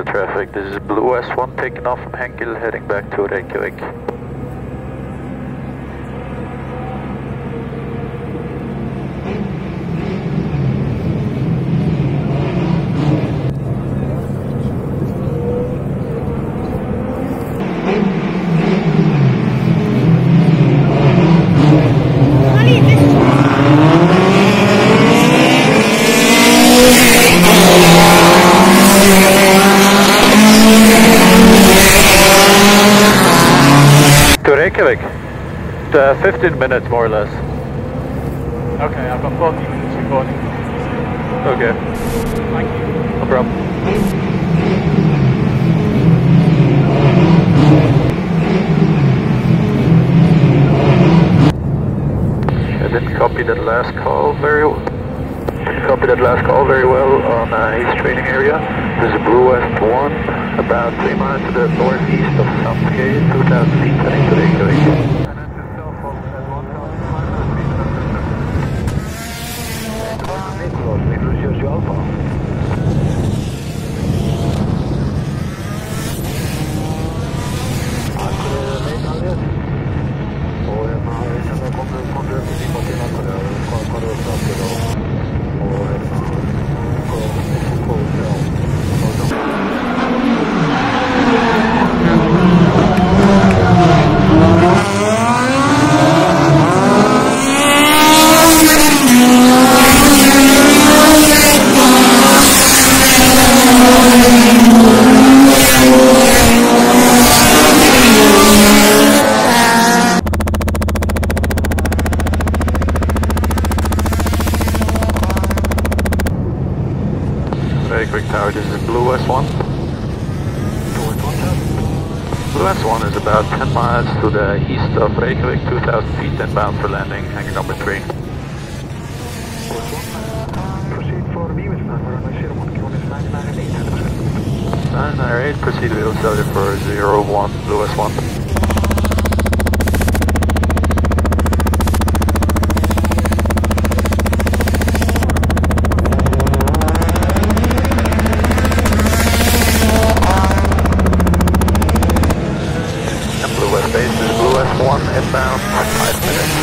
Traffic, this is Blue S1 taking off from Henkel, heading back to Reykjavik. Reykjavik, 15 minutes more or less. Okay, I've got 40 minutes recording. Okay. Thank you. No problem. I didn't copy that last call very well. On East training area. This is Blue S1, about 3 miles to the northeast of Sofia, 2,000 feet heading to Reykjavik. Tower, this is Blue S1. Blue S1 is about 10 miles to the east of Reykjavik, 2,000 feet and bound for landing, hangar number 3. Alright, proceed wheel cellular for 01, Blue S1. Inbound, 5 minutes.